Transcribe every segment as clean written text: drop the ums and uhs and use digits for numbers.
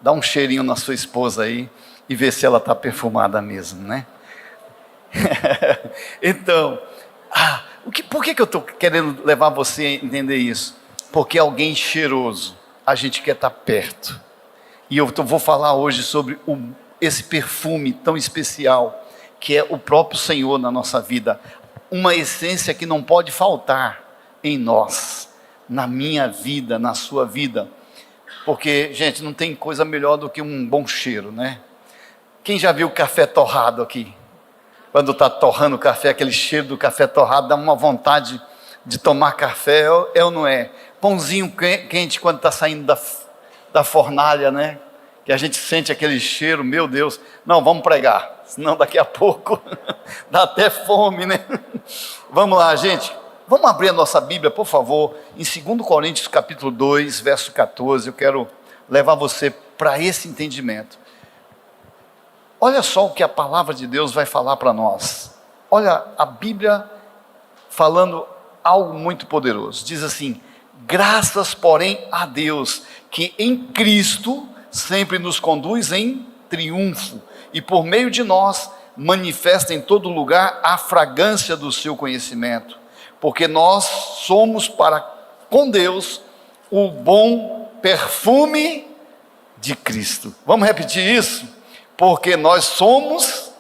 dá um cheirinho na sua esposa aí e vê se ela está perfumada mesmo, né? Então, por que eu estou querendo levar você a entender isso? Porque alguém cheiroso, a gente quer estar perto. E eu vou falar hoje sobre esse perfume tão especial, que é o próprio Senhor na nossa vida. Uma essência que não pode faltar em nós, na minha vida, na sua vida. Porque, gente, não tem coisa melhor do que um bom cheiro, né? Quem já viu café torrado aqui? Quando está torrando o café, aquele cheiro do café torrado, dá uma vontade de tomar café, é ou não é? Pãozinho quente quando está saindo da fornalha, né? Que a gente sente aquele cheiro, meu Deus. Não, vamos pregar, senão daqui a pouco dá até fome, né? Vamos lá, gente. Vamos abrir a nossa Bíblia, por favor, em 2 Coríntios capítulo 2, verso 14. Eu quero levar você para esse entendimento. Olha só o que a palavra de Deus vai falar para nós. Olha a Bíblia falando algo muito poderoso. Diz assim: graças, porém, a Deus, que em Cristo sempre nos conduz em triunfo, e por meio de nós manifesta em todo lugar a fragrância do seu conhecimento, porque nós somos para com Deus o bom perfume de Cristo. Vamos repetir isso? Porque nós somos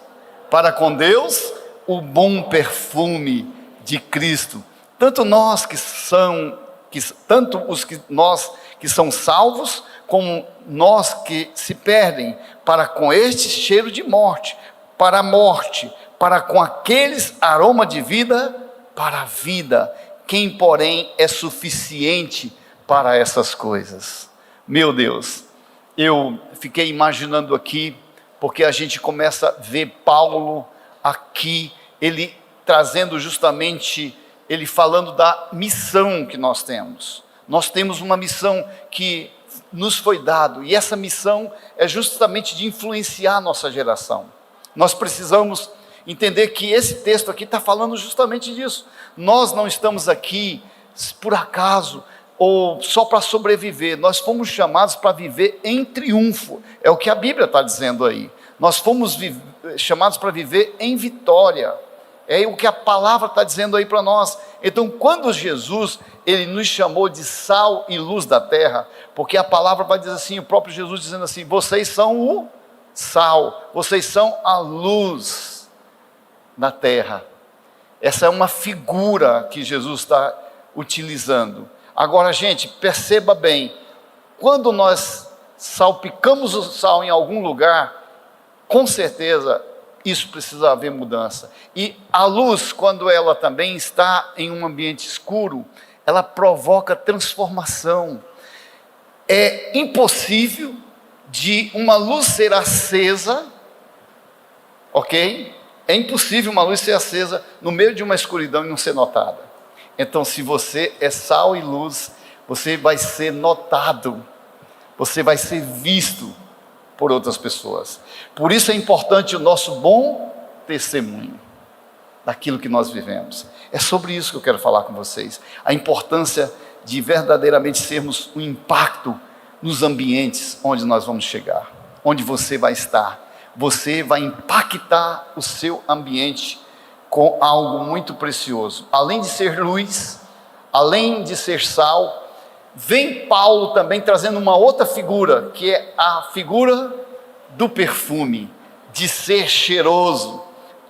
para com Deus o bom perfume de Cristo. Tanto nós tanto nós que são salvos, como nós que se perdem, para com este cheiro de morte, para a morte, para com aqueles aroma de vida, para a vida. Quem, porém, é suficiente para essas coisas? Meu Deus, eu fiquei imaginando aqui, porque a gente começa a ver Paulo aqui, ele trazendo justamente, ele falando da missão que nós temos. Nós temos uma missão que nos foi dado, e essa missão é justamente de influenciar a nossa geração. Nós precisamos entender que esse texto aqui está falando justamente disso. Nós não estamos aqui por acaso, ou só para sobreviver. Nós fomos chamados para viver em triunfo, é o que a Bíblia está dizendo aí. Nós fomos chamados para viver em vitória, é o que a palavra está dizendo aí para nós. Então, quando Jesus, ele nos chamou de sal e luz da terra, porque a palavra vai dizer assim, o próprio Jesus dizendo assim: vocês são o sal, vocês são a luz da terra. Essa é uma figura que Jesus está utilizando. Agora, gente, perceba bem, quando nós salpicamos o sal em algum lugar, com certeza isso precisa haver mudança. E a luz, quando ela também está em um ambiente escuro, ela provoca transformação. É impossível de uma luz ser acesa, ok? É impossível uma luz ser acesa no meio de uma escuridão e não ser notada. Então, se você é sal e luz, você vai ser notado, você vai ser visto por outras pessoas. Por isso é importante o nosso bom testemunho daquilo que nós vivemos. É sobre isso que eu quero falar com vocês. A importância de verdadeiramente sermos um impacto nos ambientes onde nós vamos chegar, onde você vai estar. Você vai impactar o seu ambiente com algo muito precioso. Além de ser luz, além de ser sal, vem Paulo também trazendo uma outra figura, que é a figura do perfume, de ser cheiroso.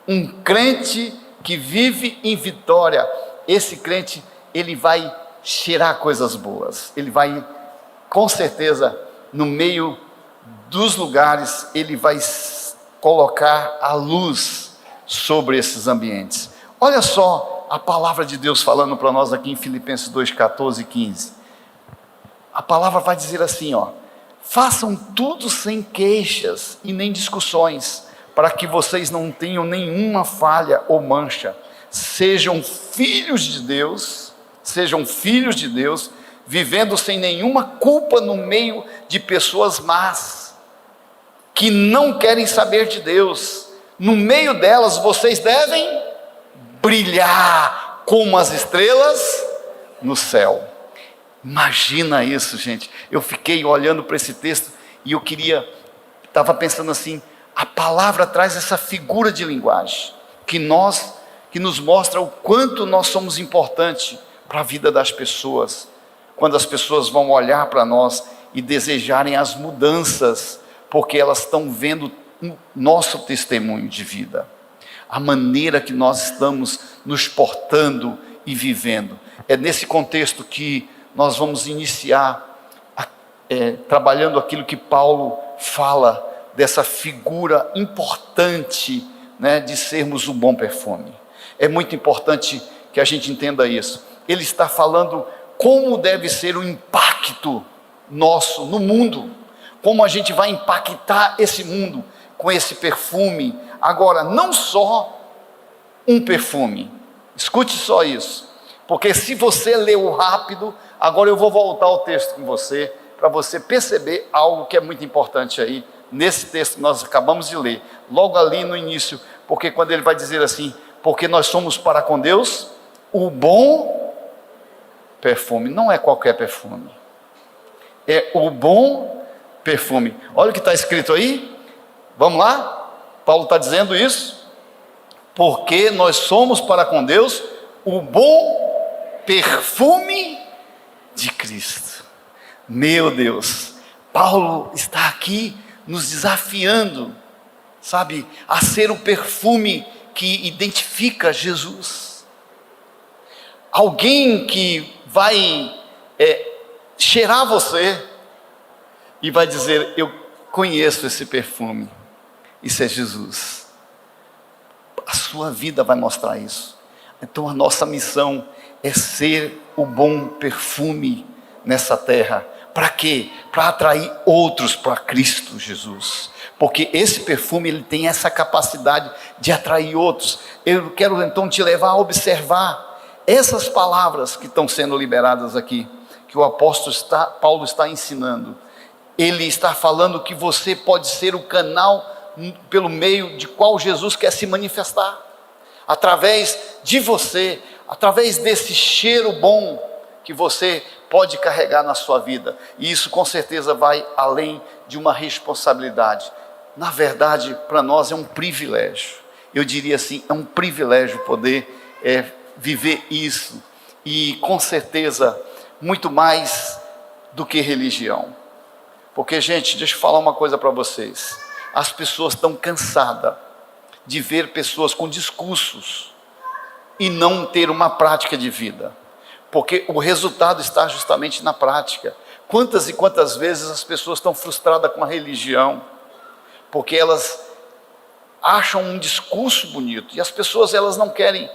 Um crente que vive em vitória, esse crente, ele vai cheirar coisas boas, ele vai, com certeza, no meio dos lugares, ele vai colocar a luz sobre esses ambientes. Olha só a palavra de Deus falando para nós aqui em Filipenses 2, 14 e 15. A palavra vai dizer assim, ó: façam tudo sem queixas e nem discussões, para que vocês não tenham nenhuma falha ou mancha. Sejam filhos de Deus, vivendo sem nenhuma culpa no meio de pessoas más, que não querem saber de Deus. No meio delas vocês devem brilhar como as estrelas no céu. Imagina isso, gente. Eu fiquei olhando para esse texto E eu estava pensando assim, a palavra traz essa figura de linguagem, que nos mostra o quanto nós somos importantes para a vida das pessoas, quando as pessoas vão olhar para nós e desejarem as mudanças, porque elas estão vendo o nosso testemunho de vida, a maneira que nós estamos nos portando e vivendo. É nesse contexto que nós vamos iniciar trabalhando aquilo que Paulo fala, dessa figura importante, né, de sermos o bom perfume. É muito importante que a gente entenda isso. Ele está falando como deve ser o impacto nosso no mundo, como a gente vai impactar esse mundo com esse perfume. Agora, não só um perfume, escute só isso, porque se você leu rápido, agora eu vou voltar ao texto com você, para você perceber algo que é muito importante aí, nesse texto que nós acabamos de ler, logo ali no início, porque quando ele vai dizer assim, porque nós somos para com Deus o bom perfume, não é qualquer perfume, é o bom perfume. Olha o que está escrito aí, vamos lá, Paulo está dizendo isso, porque nós somos para com Deus o bom perfume de Cristo. Meu Deus, Paulo está aqui nos desafiando, sabe, a ser o perfume que identifica Jesus. Alguém que vai cheirar você e vai dizer, eu conheço esse perfume, isso é Jesus. A sua vida vai mostrar isso. Então a nossa missão é ser o bom perfume nessa terra. Para quê? Para atrair outros para Cristo Jesus, porque esse perfume ele tem essa capacidade de atrair outros. Eu quero então te levar a observar essas palavras que estão sendo liberadas aqui, que o apóstolo Paulo está ensinando. Ele está falando que você pode ser o canal pelo meio de qual Jesus quer se manifestar, através de você, através desse cheiro bom que você pode carregar na sua vida, e isso com certeza vai além de uma responsabilidade. Na verdade, para nós é um privilégio, eu diria assim, é um privilégio poder viver isso, e com certeza, muito mais do que religião, porque gente, deixa eu falar uma coisa para vocês, as pessoas estão cansadas de ver pessoas com discursos, e não ter uma prática de vida, porque o resultado está justamente na prática. Quantas e quantas vezes as pessoas estão frustradas com a religião, porque elas acham um discurso bonito, e as pessoas elas não querem,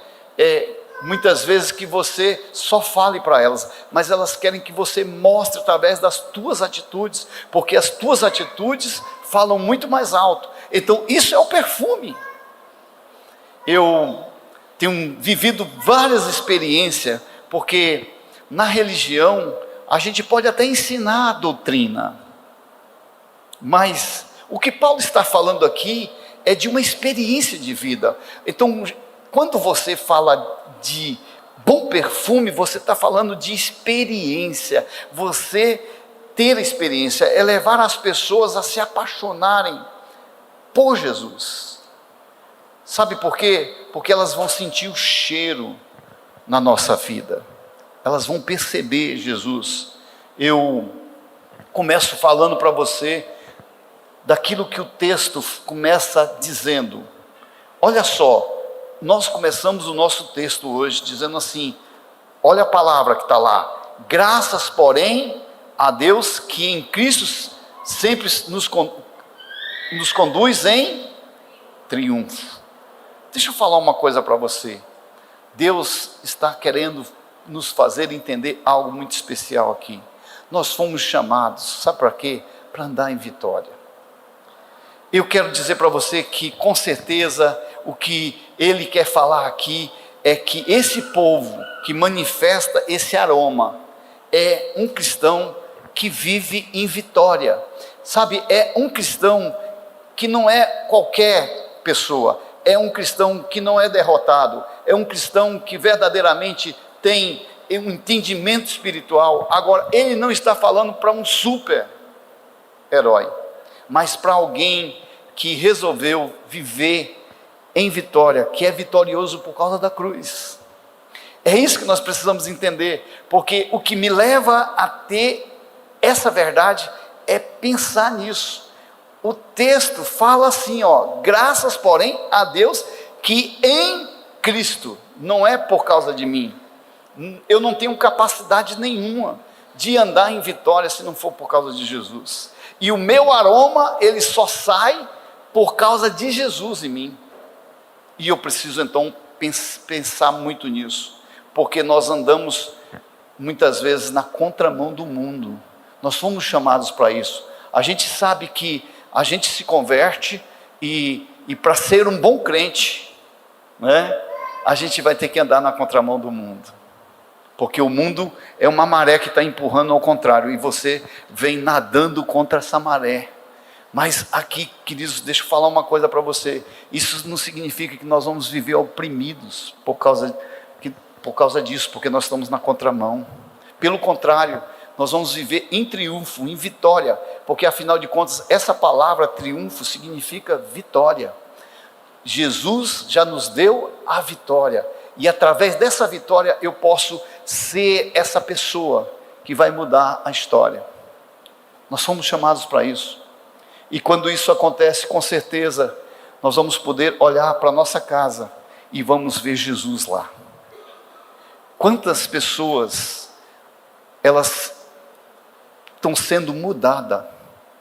muitas vezes que você só fale para elas, mas elas querem que você mostre através das tuas atitudes, porque as tuas atitudes falam muito mais alto. Então isso é o perfume. Eu tenho vivido várias experiências, porque na religião a gente pode até ensinar a doutrina, mas o que Paulo está falando aqui é de uma experiência de vida. Então, quando você fala de bom perfume, você está falando de experiência. Você ter experiência é levar as pessoas a se apaixonarem por Jesus. Sabe por quê? Porque elas vão sentir o cheiro na nossa vida, elas vão perceber Jesus. Eu começo falando para você daquilo que o texto começa dizendo. Olha só, nós começamos o nosso texto hoje dizendo assim, olha a palavra que está lá, graças porém a Deus que em Cristo sempre nos conduz em triunfo. Deixa eu falar uma coisa para você, Deus está querendo nos fazer entender algo muito especial aqui. Nós fomos chamados, sabe para quê? Para andar em vitória. Eu quero dizer para você que com certeza o que ele quer falar aqui é que esse povo que manifesta esse aroma é um cristão que vive em vitória, sabe, é um cristão que não é qualquer pessoa, é um cristão que não é derrotado, é um cristão que verdadeiramente tem um entendimento espiritual. Agora, ele não está falando para um super herói, mas para alguém que resolveu viver em vitória, que é vitorioso por causa da cruz. É isso que nós precisamos entender, porque o que me leva a ter essa verdade é pensar nisso. O texto fala assim, graças porém a Deus que em Cristo, não é por causa de mim, eu não tenho capacidade nenhuma de andar em vitória se não for por causa de Jesus, e o meu aroma ele só sai por causa de Jesus em mim, e eu preciso então pensar muito nisso, porque nós andamos muitas vezes na contramão do mundo. Nós fomos chamados para isso. A gente sabe que a gente se converte e para ser um bom crente, né, a gente vai ter que andar na contramão do mundo, porque o mundo é uma maré que está empurrando ao contrário, e você vem nadando contra essa maré. Mas aqui, queridos, deixa eu falar uma coisa para você, isso não significa que nós vamos viver oprimidos por causa disso, porque nós estamos na contramão. Pelo contrário, nós vamos viver em triunfo, em vitória, porque afinal de contas, essa palavra triunfo significa vitória. Jesus já nos deu a vitória, e através dessa vitória eu posso ser essa pessoa que vai mudar a história. Nós fomos chamados para isso, e quando isso acontece, com certeza, nós vamos poder olhar para a nossa casa e vamos ver Jesus lá. Quantas pessoas, elas estão sendo mudadas,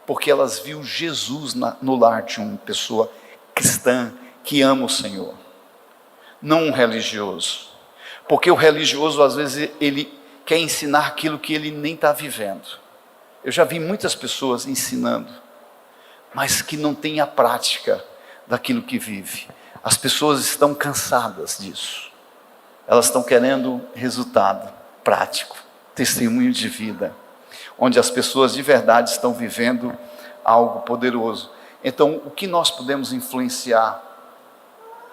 porque elas viram Jesus no lar de uma pessoa cristã, que ama o Senhor, não um religioso, porque o religioso às vezes ele quer ensinar aquilo que ele nem está vivendo. Eu já vi muitas pessoas ensinando, mas que não tem a prática daquilo que vive. As pessoas estão cansadas disso, elas estão querendo resultado prático, testemunho de vida, onde as pessoas de verdade estão vivendo algo poderoso. Então, o que nós podemos influenciar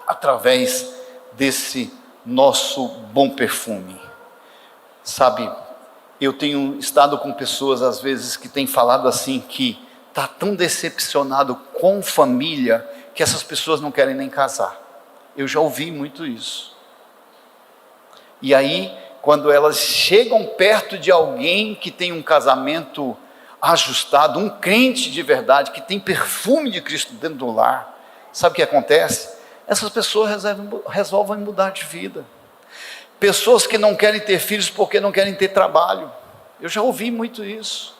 através desse nosso bom perfume? Sabe, eu tenho estado com pessoas às vezes que têm falado assim, que está tão decepcionado com família, que essas pessoas não querem nem casar. Eu já ouvi muito isso. E aí, quando elas chegam perto de alguém que tem um casamento ajustado, um crente de verdade, que tem perfume de Cristo dentro do lar, sabe o que acontece? Essas pessoas resolvem mudar de vida. Pessoas que não querem ter filhos porque não querem ter trabalho. Eu já ouvi muito isso.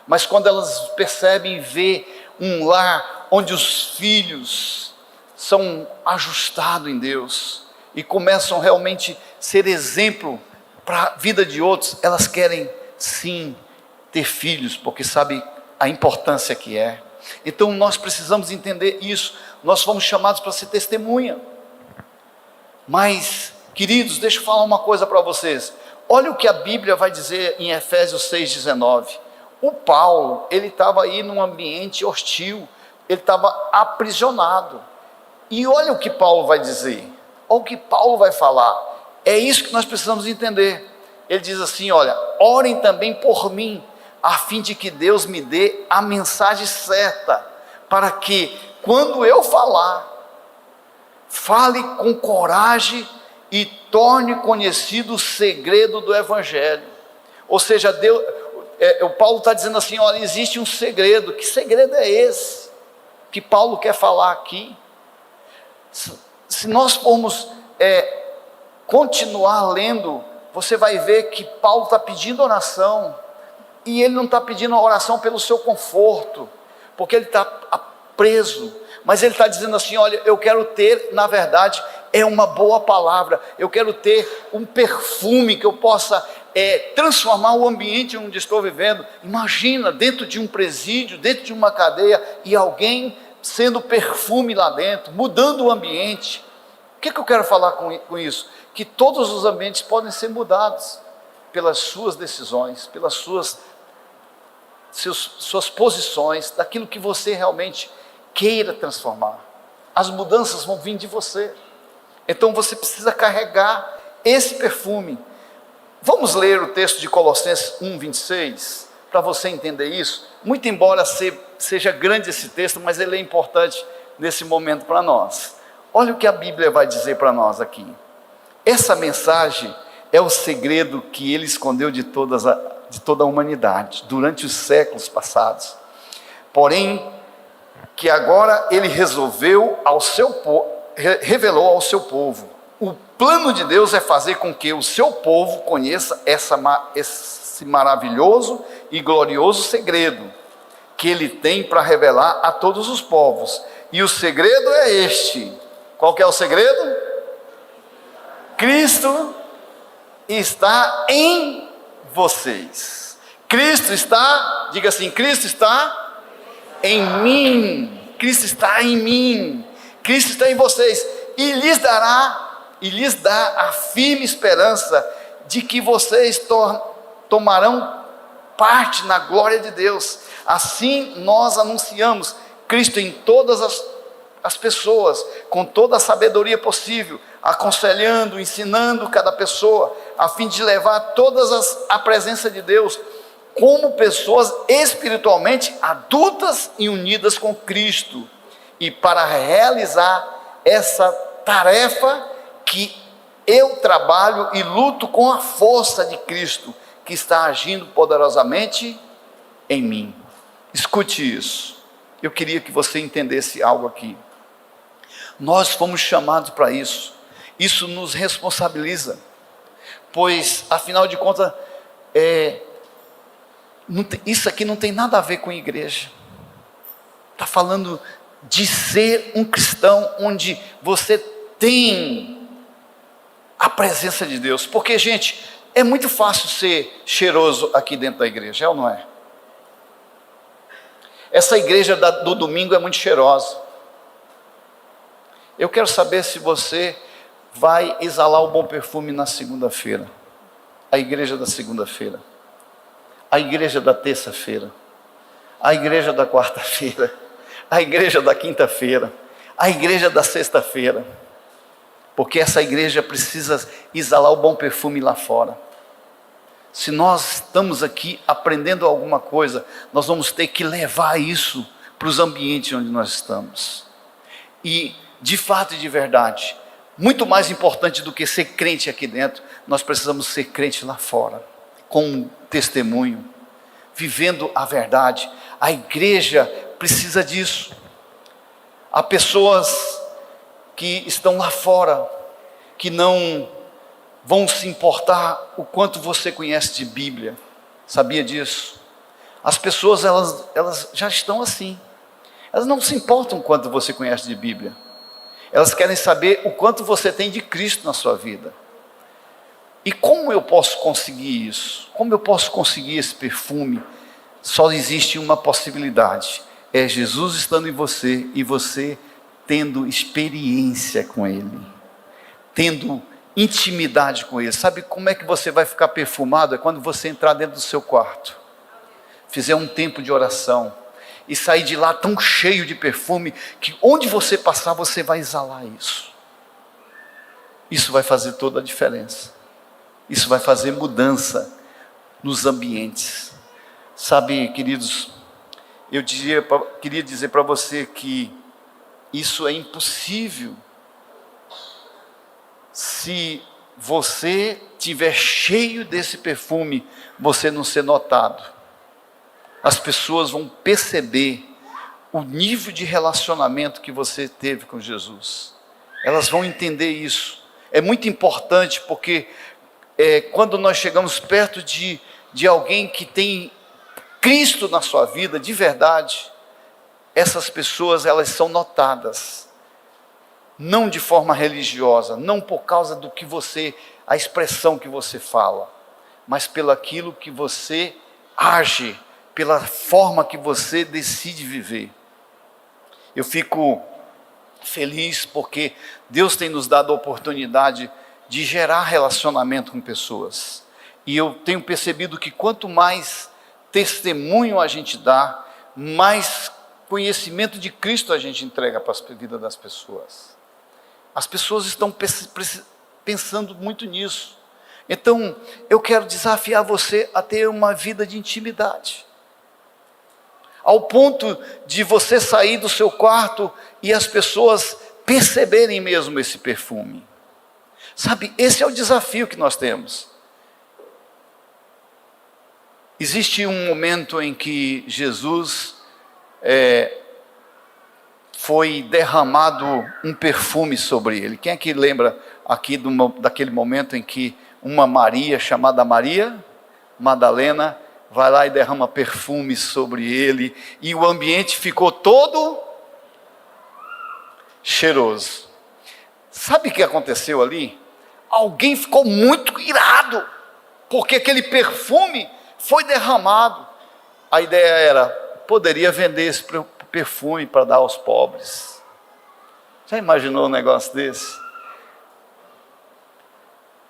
Mas quando elas percebem e vê um lar onde os filhos são ajustados em Deus e começam realmente a ser exemplo para a vida de outros, elas querem sim ter filhos, porque sabem a importância que é. Então nós precisamos entender isso. Nós fomos chamados para ser testemunha. Mas, queridos, deixa eu falar uma coisa para vocês. Olha o que a Bíblia vai dizer em Efésios 6,19. O Paulo, ele estava aí num ambiente hostil, ele estava aprisionado. E olha o que Paulo vai dizer, olha o que Paulo vai falar. É isso que nós precisamos entender. Ele diz assim, olha, orem também por mim, a fim de que Deus me dê a mensagem certa, para que, quando eu falar, fale com coragem e torne conhecido o segredo do Evangelho. Ou seja, o Paulo está dizendo assim, olha, existe um segredo. Que segredo é esse que Paulo quer falar aqui? Se nós formos continuar lendo, você vai ver que Paulo está pedindo oração, e ele não está pedindo oração pelo seu conforto, porque ele está preso, mas ele está dizendo assim, olha, eu quero ter, na verdade, uma boa palavra, eu quero ter um perfume que eu possa transformar o ambiente onde estou vivendo. Imagina, dentro de um presídio, dentro de uma cadeia, e alguém sendo perfume lá dentro, mudando o ambiente. O que eu quero falar com isso? Que todos os ambientes podem ser mudados pelas suas decisões, pelas suas posições, daquilo que você realmente queira transformar. As mudanças vão vir de você. Então você precisa carregar esse perfume. Vamos ler o texto de Colossenses 1:26, para você entender isso. Muito embora ser seja grande esse texto, mas ele é importante nesse momento para nós. Olha o que a Bíblia vai dizer para nós aqui. Essa mensagem é o segredo que ele escondeu de toda a humanidade, durante os séculos passados. Porém, que agora ele revelou ao seu povo. O plano de Deus é fazer com que o seu povo conheça esse maravilhoso e glorioso segredo que ele tem para revelar a todos os povos. E o segredo é este. Qual que é o segredo? Cristo está em vocês. Cristo está, diga assim, Cristo está em mim. Cristo está em mim. Cristo está em vocês. E lhes dá a firme esperança de que vocês tomarão parte na glória de Deus. Assim nós anunciamos Cristo em todas as pessoas, com toda a sabedoria possível, aconselhando, ensinando cada pessoa, a fim de levar todas à presença de Deus, como pessoas espiritualmente adultas e unidas com Cristo. E para realizar essa tarefa que eu trabalho e luto com a força de Cristo, que está agindo poderosamente em mim. Escute isso. Eu queria que você entendesse algo aqui. Nós fomos chamados para isso. Isso nos responsabiliza. Pois, afinal de contas, isso aqui não tem nada a ver com igreja. Está falando de ser um cristão onde você tem a presença de Deus. Porque, gente, é muito fácil ser cheiroso aqui dentro da igreja, é ou não é? Essa igreja do domingo é muito cheirosa. Eu quero saber se você vai exalar o bom perfume na segunda-feira. A igreja da segunda-feira. A igreja da terça-feira. A igreja da quarta-feira. A igreja da quinta-feira. A igreja da sexta-feira. Porque essa igreja precisa exalar o bom perfume lá fora. Se nós estamos aqui aprendendo alguma coisa, nós vamos ter que levar isso para os ambientes onde nós estamos. E, de fato e de verdade, muito mais importante do que ser crente aqui dentro, nós precisamos ser crente lá fora, com um testemunho, vivendo a verdade. A igreja precisa disso. Há pessoas que estão lá fora, que não vão se importar o quanto você conhece de Bíblia. Sabia disso? As pessoas, elas já estão assim. Elas não se importam o quanto você conhece de Bíblia. Elas querem saber o quanto você tem de Cristo na sua vida. E como eu posso conseguir isso? Como eu posso conseguir esse perfume? Só existe uma possibilidade. É Jesus estando em você e você tendo experiência com Ele. Tendo intimidade com Ele. Sabe como é que você vai ficar perfumado? É quando você entrar dentro do seu quarto, fizer um tempo de oração e sair de lá tão cheio de perfume que onde você passar você vai exalar isso. Isso vai fazer toda a diferença. Isso vai fazer mudança nos ambientes. Sabe, queridos, eu queria dizer para você que isso é impossível se você tiver cheio desse perfume, você não ser notado. As pessoas vão perceber o nível de relacionamento que você teve com Jesus. Elas vão entender isso. É muito importante porque quando nós chegamos perto de alguém que tem Cristo na sua vida, de verdade, essas pessoas, elas são notadas. Não de forma religiosa, não por causa do que a expressão que você fala, mas pelo aquilo que você age, pela forma que você decide viver. Eu fico feliz porque Deus tem nos dado a oportunidade de gerar relacionamento com pessoas. E eu tenho percebido que quanto mais testemunho a gente dá, mais conhecimento de Cristo a gente entrega para a vida das pessoas. As pessoas estão pensando muito nisso. Então, eu quero desafiar você a ter uma vida de intimidade. ao ponto de você sair do seu quarto e as pessoas perceberem mesmo esse perfume. Sabe, esse é o desafio que nós temos. Existe um momento em que Jesus foi derramado um perfume sobre ele. Quem é que lembra aqui daquele momento em que uma Maria, chamada Maria Madalena, vai lá e derrama perfume sobre ele, e o ambiente ficou todo cheiroso. Sabe o que aconteceu ali? Alguém ficou muito irado, porque aquele perfume foi derramado. A ideia era, poderia vender esse perfume para dar aos pobres. Já imaginou um negócio desse?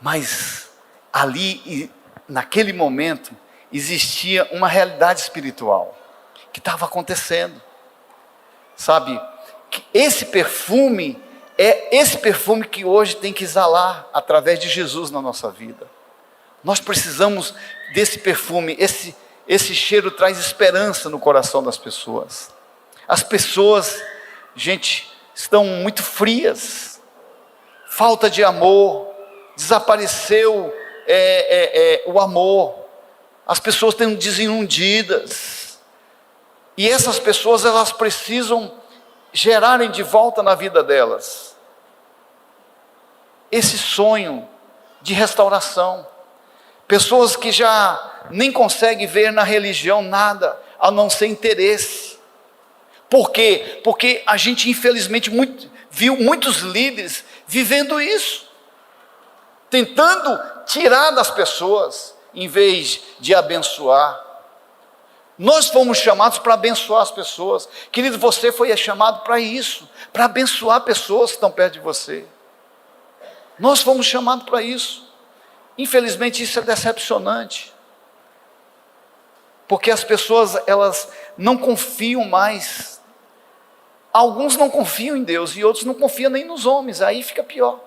Mas ali, naquele momento, existia uma realidade espiritual que estava acontecendo. Sabe, que esse perfume é esse perfume que hoje tem que exalar através de Jesus na nossa vida. Nós precisamos desse perfume. Esse cheiro traz esperança no coração das pessoas. As pessoas, gente, estão muito frias, falta de amor, desapareceu o amor, as pessoas estão desiludidas, e essas pessoas, elas precisam gerarem de volta na vida delas esse sonho de restauração. Pessoas que já nem conseguem ver na religião nada a não ser interesse. Por quê? Porque a gente infelizmente viu muitos líderes vivendo isso, tentando tirar das pessoas em vez de abençoar. Nós fomos chamados para abençoar as pessoas. Querido, você foi chamado para isso, para abençoar pessoas que estão perto de você. Nós fomos chamados para isso. Infelizmente isso é decepcionante, porque as pessoas, elas não confiam mais. Alguns não confiam em Deus e outros não confiam nem nos homens, aí fica pior.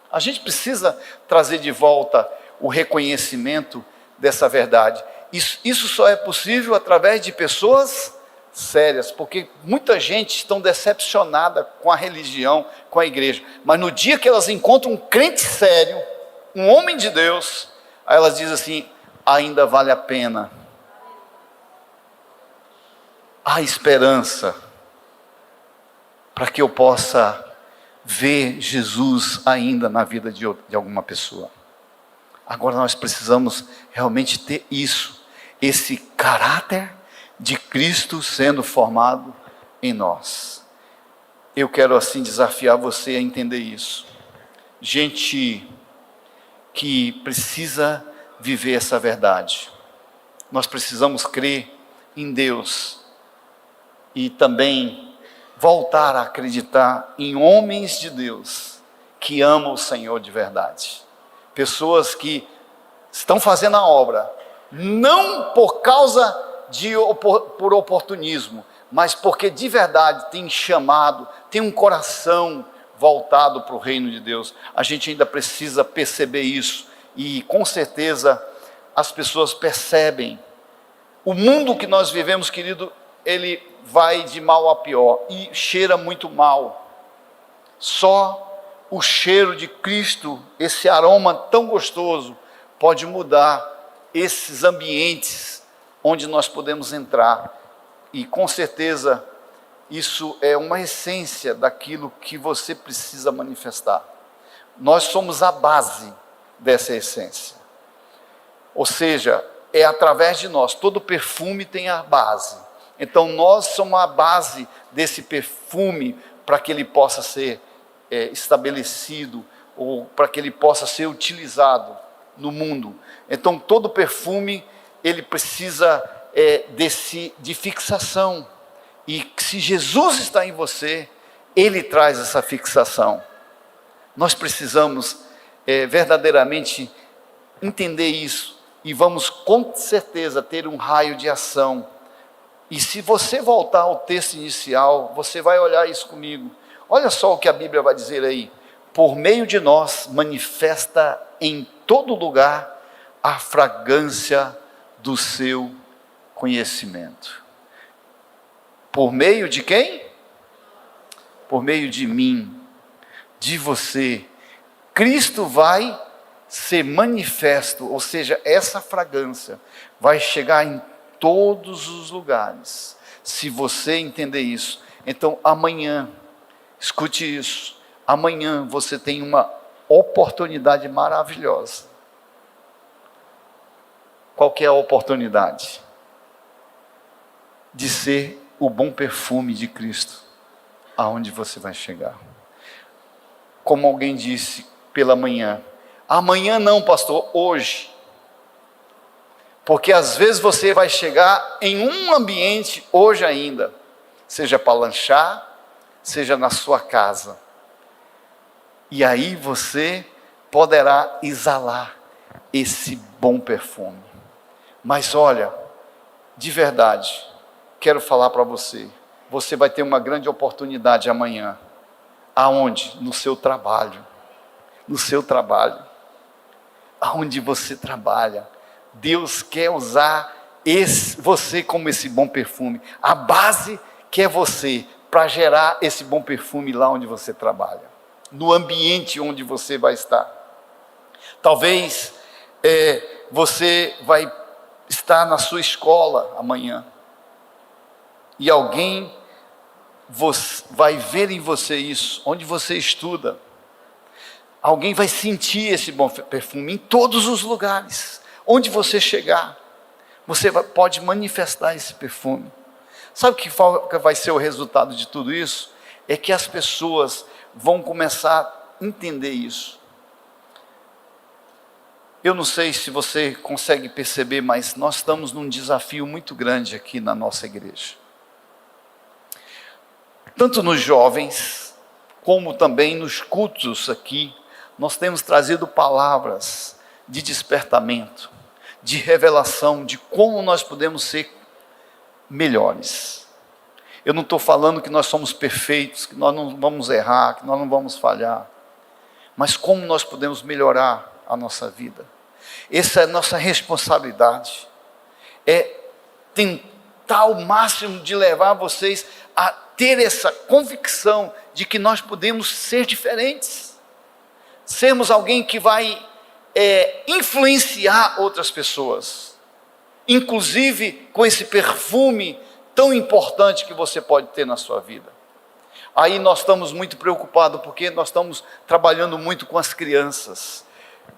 A gente precisa trazer de volta o reconhecimento dessa verdade. Isso só é possível através de pessoas sérias, porque muita gente está decepcionada com a religião, com a igreja, mas no dia que elas encontram um crente sério, um homem de Deus, aí elas dizem assim, ainda vale a pena. Há esperança para que eu possa ver Jesus ainda na vida de alguma pessoa. Agora nós precisamos realmente ter isso, esse caráter de Cristo sendo formado em nós. Eu quero assim desafiar você a entender isso. Gente que precisa viver essa verdade. Nós precisamos crer em Deus e também voltar a acreditar em homens de Deus que amam o Senhor de verdade. Pessoas que estão fazendo a obra, não por causa por oportunismo, mas porque de verdade tem chamado, tem um coração voltado para o reino de Deus. A gente ainda precisa perceber isso, e com certeza as pessoas percebem. O mundo que nós vivemos, querido, ele vai de mal a pior e cheira muito mal. Só o cheiro de Cristo, esse aroma tão gostoso, pode mudar esses ambientes onde nós podemos entrar. E com certeza isso é uma essência daquilo que você precisa manifestar. Nós somos a base dessa essência. Ou seja, é através de nós, todo perfume tem a base. Então nós somos a base desse perfume para que ele possa ser estabelecido, ou para que ele possa ser utilizado no mundo. Então todo perfume, ele precisa de fixação. E se Jesus está em você, ele traz essa fixação. Nós precisamos verdadeiramente entender isso, e vamos com certeza ter um raio de ação. E se você voltar ao texto inicial, você vai olhar isso comigo. Olha só o que a Bíblia vai dizer aí. Por meio de nós, manifesta em todo lugar a fragrância do seu conhecimento. Por meio de quem? Por meio de mim, de você. Cristo vai ser manifesto, ou seja, essa fragrância vai chegar em todos os lugares. Se você entender isso, então amanhã, escute isso, amanhã você tem uma oportunidade maravilhosa. Qual que é a oportunidade? De ser o bom perfume de Cristo, aonde você vai chegar. Como alguém disse pela manhã, amanhã não, pastor, hoje. Porque às vezes você vai chegar em um ambiente hoje ainda, seja para lanchar, seja na sua casa. E aí você poderá exalar esse bom perfume. Mas olha, de verdade, quero falar para você, você vai ter uma grande oportunidade amanhã. Aonde? No seu trabalho. No seu trabalho. Aonde você trabalha. Deus quer usar você como esse bom perfume. A base que é você, para gerar esse bom perfume lá onde você trabalha. No ambiente onde você vai estar. Talvez você vai estar na sua escola amanhã. E alguém vai ver em você isso, onde você estuda. Alguém vai sentir esse bom perfume em todos os lugares. Onde você chegar, você pode manifestar esse perfume. Sabe o que vai ser o resultado de tudo isso? É que as pessoas vão começar a entender isso. Eu não sei se você consegue perceber, mas nós estamos num desafio muito grande aqui na nossa igreja. Tanto nos jovens, como também nos cultos aqui, nós temos trazido palavras de despertamento, de revelação, de como nós podemos ser melhores. Eu não estou falando que nós somos perfeitos, que nós não vamos errar, que nós não vamos falhar, mas como nós podemos melhorar a nossa vida. Essa é a nossa responsabilidade, é tentar ao máximo de levar vocês a ter essa convicção de que nós podemos ser diferentes, sermos alguém que vai influenciar outras pessoas, inclusive com esse perfume tão importante que você pode ter na sua vida. Aí nós estamos muito preocupados, porque nós estamos trabalhando muito com as crianças.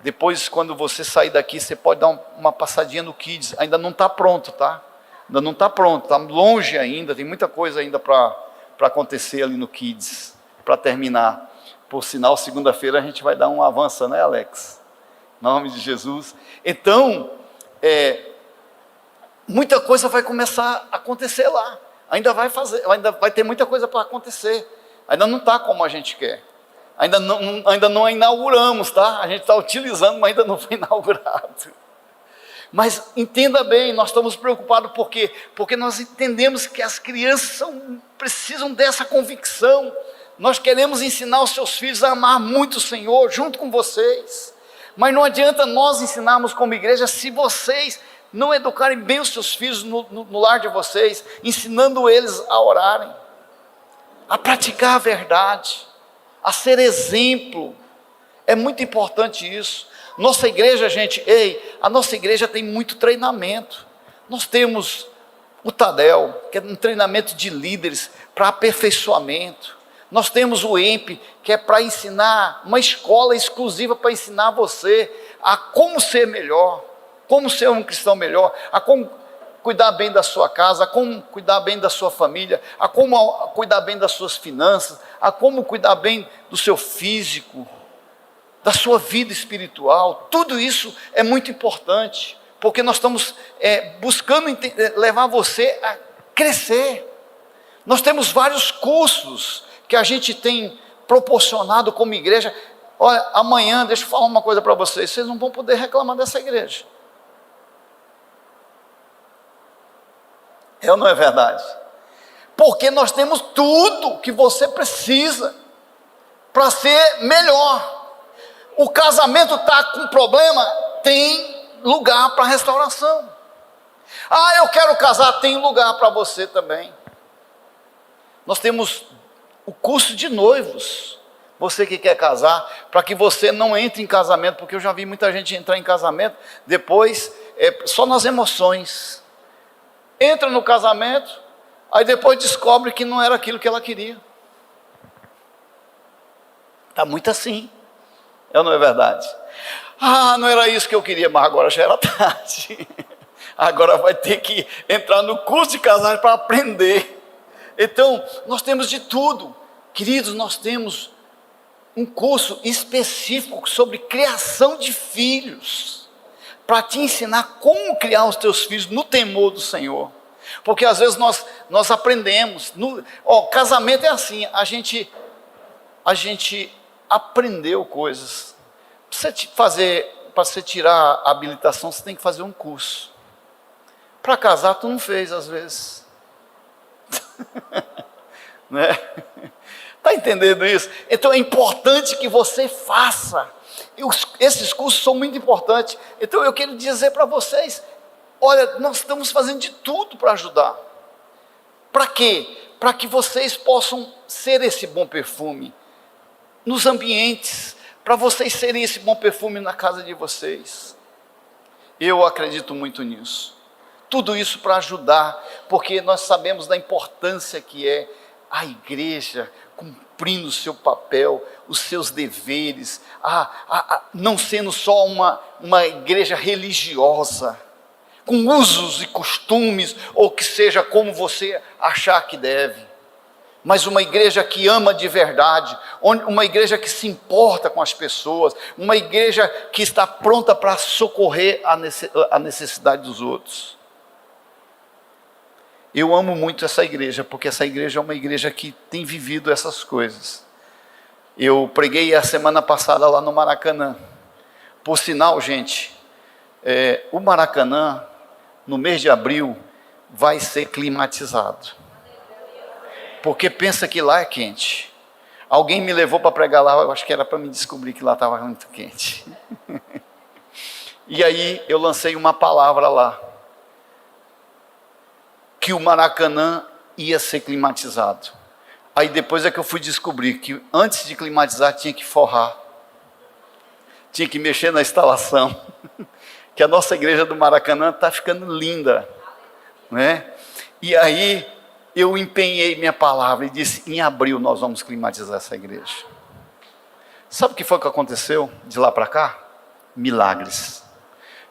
Depois, quando você sair daqui, você pode dar uma passadinha no Kids. Ainda não está pronto, tá? Ainda não está pronto, está longe ainda, tem muita coisa ainda para acontecer ali no Kids, para terminar. Por sinal, segunda-feira a gente vai dar um avanço, né, Alex? Em nome de Jesus. Então, muita coisa vai começar a acontecer lá. Ainda vai ter muita coisa para acontecer. Ainda não está como a gente quer. Ainda não inauguramos, tá? A gente está utilizando, mas ainda não foi inaugurado. Mas entenda bem, nós estamos preocupados por quê? Porque nós entendemos que as crianças precisam dessa convicção. Nós queremos ensinar os seus filhos a amar muito o Senhor, junto com vocês. Mas não adianta nós ensinarmos como igreja, se vocês não educarem bem os seus filhos no lar de vocês, ensinando eles a orarem, a praticar a verdade, a ser exemplo. É muito importante isso. Nossa igreja, gente, a nossa igreja tem muito treinamento. Nós temos o Tadel, que é um treinamento de líderes para aperfeiçoamento. Nós temos o EMP, que é para ensinar, uma escola exclusiva para ensinar você a como ser melhor, como ser um cristão melhor, a como cuidar bem da sua casa, a como cuidar bem da sua família, a como cuidar bem das suas finanças, a como cuidar bem do seu físico, da sua vida espiritual. Tudo isso é muito importante, porque nós estamos buscando levar você a crescer. Nós temos vários cursos que a gente tem proporcionado como igreja. Olha, amanhã, deixa eu falar uma coisa para vocês não vão poder reclamar dessa igreja. É ou não é verdade? Porque nós temos tudo que você precisa para ser melhor. O casamento está com problema, tem lugar para restauração. Eu quero casar, tem lugar para você também. Nós temos o curso de noivos. Você que quer casar, para que você não entre em casamento, porque eu já vi muita gente entrar em casamento, depois, só nas emoções. Entra no casamento, aí depois descobre que não era aquilo que ela queria. Está muito assim, não é verdade? Não era isso que eu queria, mas agora já era tarde. Agora vai ter que entrar no curso de casais para aprender. Então, nós temos de tudo. Queridos, nós temos um curso específico sobre criação de filhos, para te ensinar como criar os teus filhos no temor do Senhor. Porque às vezes nós aprendemos, casamento é assim, a gente aprendeu coisas. Para você tirar a habilitação, você tem que fazer um curso. Para casar, tu não fez às vezes. Né? Está entendendo isso? Então é importante que você faça. Esses cursos são muito importantes. Então eu quero dizer para vocês, olha, nós estamos fazendo de tudo para ajudar. Para quê? Para que vocês possam ser esse bom perfume nos ambientes, para vocês serem esse bom perfume na casa de vocês. Eu acredito muito nisso. Tudo isso para ajudar, porque nós sabemos da importância que é a igreja cumprindo o seu papel, os seus deveres, não sendo só uma igreja religiosa, com usos e costumes, ou que seja como você achar que deve, mas uma igreja que ama de verdade, uma igreja que se importa com as pessoas, uma igreja que está pronta para socorrer a necessidade dos outros. Eu amo muito essa igreja, porque essa igreja é uma igreja que tem vivido essas coisas. Eu preguei a semana passada lá no Maracanã. Por sinal, gente, o Maracanã, no mês de abril, vai ser climatizado. Porque pensa que lá é quente. Alguém me levou para pregar lá, eu acho que era para me descobrir que lá estava muito quente. E aí eu lancei uma palavra lá, que o Maracanã ia ser climatizado. Aí depois é que eu fui descobrir que antes de climatizar tinha que forrar, tinha que mexer na instalação, que a nossa igreja do Maracanã está ficando linda, né? E aí eu empenhei minha palavra e disse, em abril nós vamos climatizar essa igreja. Sabe o que foi que aconteceu de lá para cá? Milagres.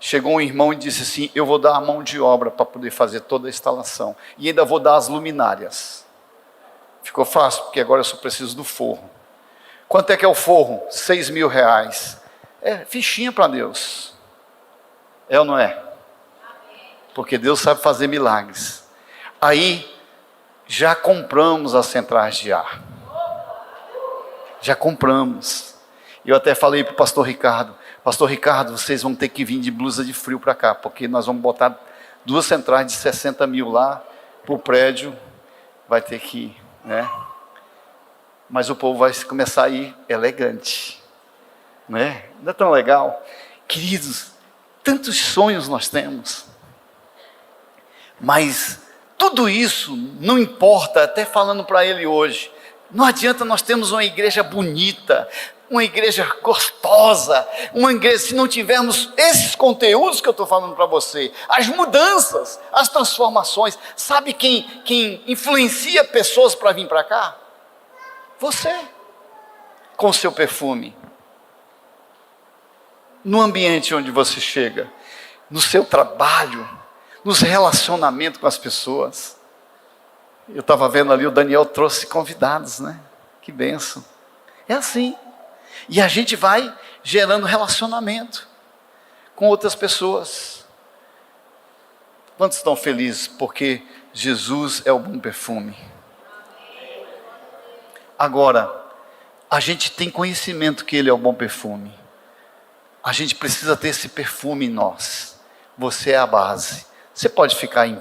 Chegou um irmão e disse assim, eu vou dar a mão de obra para poder fazer toda a instalação, e ainda vou dar as luminárias. Ficou fácil, porque agora eu só preciso do forro. Quanto é que é o forro? 6 mil reais. É fichinha para Deus. É ou não é? Porque Deus sabe fazer milagres. Aí, já compramos as centrais de ar. Já compramos. Eu até falei para o pastor Ricardo, vocês vão ter que vir de blusa de frio para cá, porque nós vamos botar 2 centrais de 60 mil lá, para o prédio, vai ter que ir, né? Mas o povo vai começar a ir elegante, né? Não é tão legal? Queridos, tantos sonhos nós temos, mas tudo isso não importa, até falando para ele hoje, não adianta nós termos uma igreja bonita, uma igreja gostosa, uma igreja, se não tivermos esses conteúdos que eu estou falando para você, as mudanças, as transformações. Sabe quem influencia pessoas para vir para cá? Você, com o seu perfume, no ambiente onde você chega, no seu trabalho, nos relacionamentos com as pessoas. Eu estava vendo ali, o Daniel trouxe convidados, né? Que bênção. É assim. E a gente vai gerando relacionamento com outras pessoas. Quantos estão felizes porque Jesus é o bom perfume? Agora, a gente tem conhecimento que Ele é o bom perfume. A gente precisa ter esse perfume em nós. Você é a base. Você pode ficar em